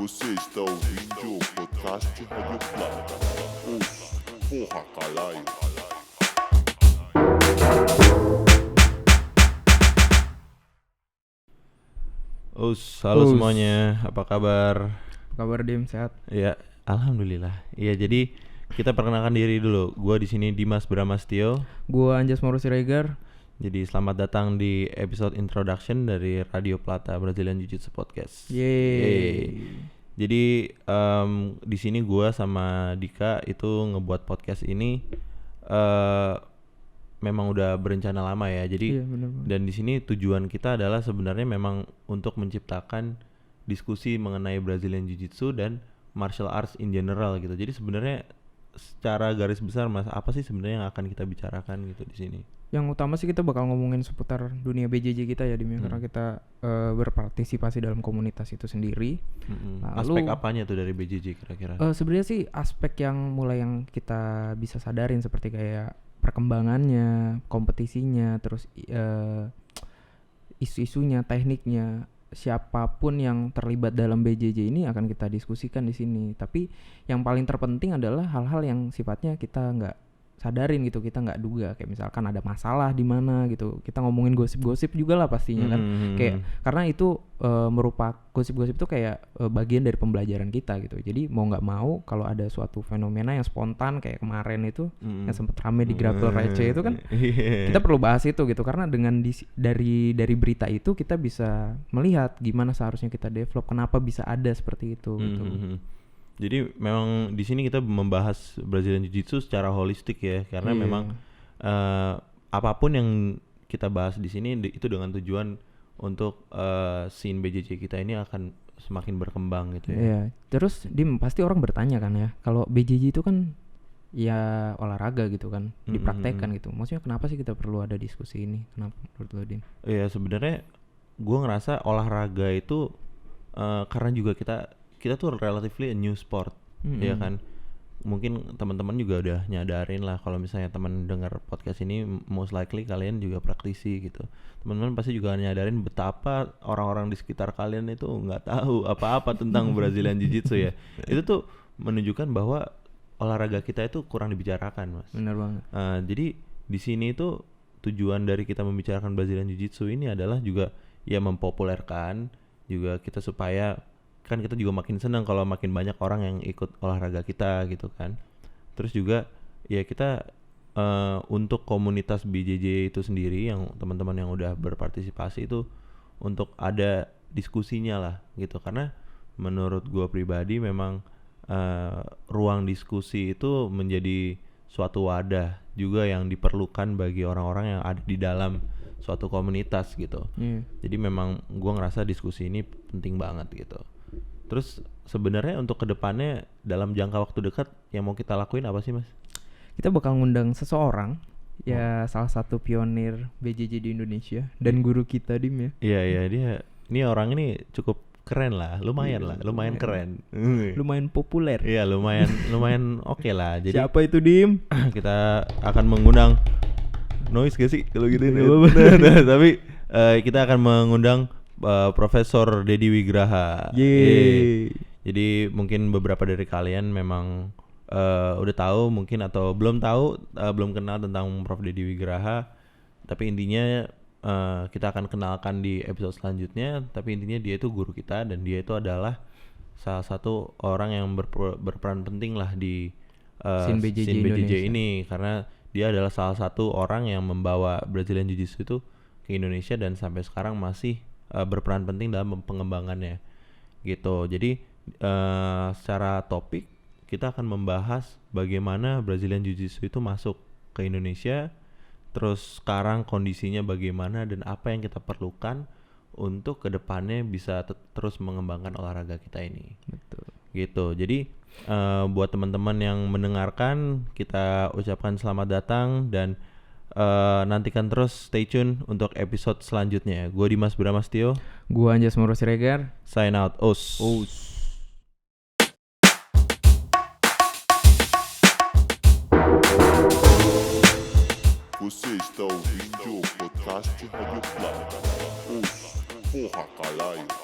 Você está ouvindo o podcast Rádio Plata. Porra, caralho. Halo semuanya, apa kabar? Kabar Dim, sehat? Ya, alhamdulillah. Iya, jadi kita perkenalkan diri dulu. Gua di sini Dimas Bramastio. Gua Anjas Mauro Siregar. Jadi selamat datang di episode introduction dari Radio Plata Brazilian Jiu-Jitsu Podcast. Yeay. Jadi di sini gua sama Dika itu ngebuat podcast ini memang udah berencana lama ya. Jadi Iya, bener banget. dan di sini tujuan kita adalah sebenarnya memang untuk menciptakan diskusi mengenai Brazilian Jiu-Jitsu dan martial arts in general gitu. Jadi sebenarnya secara garis besar Mas, apa sih sebenarnya yang akan kita bicarakan gitu di sini? Yang utama sih kita bakal ngomongin seputar dunia BJJ kita ya Dim, karena kita berpartisipasi dalam komunitas itu sendiri. Lalu, Aspek apanya tuh dari BJJ kira-kira? Sebenarnya sih aspek yang mulai yang kita bisa sadarin seperti kayak perkembangannya, kompetisinya, terus isu-isunya, tekniknya. Siapapun yang terlibat dalam BJJ ini akan kita diskusikan di sini. Tapi yang paling terpenting adalah hal-hal yang sifatnya kita nggak sadarin gitu, kita nggak duga. Kayak misalkan ada masalah di mana gitu, kita ngomongin gosip-gosip juga lah pastinya kan. Kayak karena itu merupakan gosip-gosip itu kayak bagian dari pembelajaran kita gitu. Jadi mau nggak mau kalau ada suatu fenomena yang spontan kayak kemarin itu yang sempat rame di Grapple Receh itu kan, kita perlu bahas itu gitu, karena dengan dari berita itu kita bisa melihat gimana seharusnya kita develop, kenapa bisa ada seperti itu gitu. Jadi memang di sini kita membahas Brazilian Jiu-Jitsu secara holistik ya, karena memang apapun yang kita bahas di sini itu dengan tujuan untuk scene BJJ kita ini akan semakin berkembang gitu ya. Iya. Terus Dim, pasti orang bertanya kan ya, kalau BJJ itu kan ya olahraga gitu kan, dipraktekkan gitu. Maksudnya kenapa sih kita perlu ada diskusi ini? Kenapa menurut lo Dim? Iya, sebenarnya gue ngerasa olahraga itu karena juga kita tuh relatively a new sport, ya kan. Mungkin teman-teman juga udah nyadarin lah kalau misalnya teman dengar podcast ini, most likely kalian juga praktisi gitu. Teman-teman pasti juga nyadarin betapa orang-orang di sekitar kalian itu nggak tahu apa-apa tentang Brazilian Jiu-Jitsu ya. Itu tuh menunjukkan bahwa olahraga kita itu kurang dibicarakan, Mas. Benar banget. Jadi di sini itu tujuan dari kita membicarakan Brazilian Jiu-Jitsu ini adalah juga ya mempopulerkan juga kita, supaya kan kita juga makin senang kalau makin banyak orang yang ikut olahraga kita gitu kan. Terus juga ya kita untuk komunitas BJJ itu sendiri, yang teman-teman yang udah berpartisipasi itu, untuk ada diskusinya lah gitu, karena menurut gua pribadi memang ruang diskusi itu menjadi suatu wadah juga yang diperlukan bagi orang-orang yang ada di dalam suatu komunitas gitu. Jadi memang gua ngerasa diskusi ini penting banget gitu. Terus sebenarnya untuk kedepannya dalam jangka waktu dekat yang mau kita lakuin apa sih, Mas? Kita bakal ngundang seseorang ya, salah satu pionir BJJ di Indonesia dan guru kita Dim ya. Iya, ini orang ini cukup keren lah, lumayan keren. Lumayan populer. Iya, lumayan oke lah. Jadi siapa itu Dim? kita akan mengundang noise gak sih kalau gitu? Tapi kita akan mengundang Profesor Deddy Wigraha. Jadi mungkin beberapa dari kalian memang udah tahu mungkin, atau belum tahu, belum kenal tentang Prof Deddy Wigraha. Tapi intinya kita akan kenalkan di episode selanjutnya. Tapi intinya dia itu guru kita, dan dia itu adalah salah satu orang yang berperan penting lah di scene BJJ ini, karena dia adalah salah satu orang yang membawa Brazilian Jiu-Jitsu itu ke Indonesia dan sampai sekarang masih berperan penting dalam pengembangannya gitu. Jadi secara topik kita akan membahas bagaimana Brazilian Jiu-Jitsu itu masuk ke Indonesia, terus sekarang kondisinya bagaimana, dan apa yang kita perlukan untuk kedepannya bisa terus mengembangkan olahraga kita ini. Betul. Gitu. Jadi buat teman-teman yang mendengarkan, kita ucapkan selamat datang, dan nantikan terus, stay tune untuk episode selanjutnya. Gue Dimas Bramastio. Gue Anjas Mauro Siregar. Sign out. Os. Você está ouvindo o podcast Rádio Plata. Porra, caralho.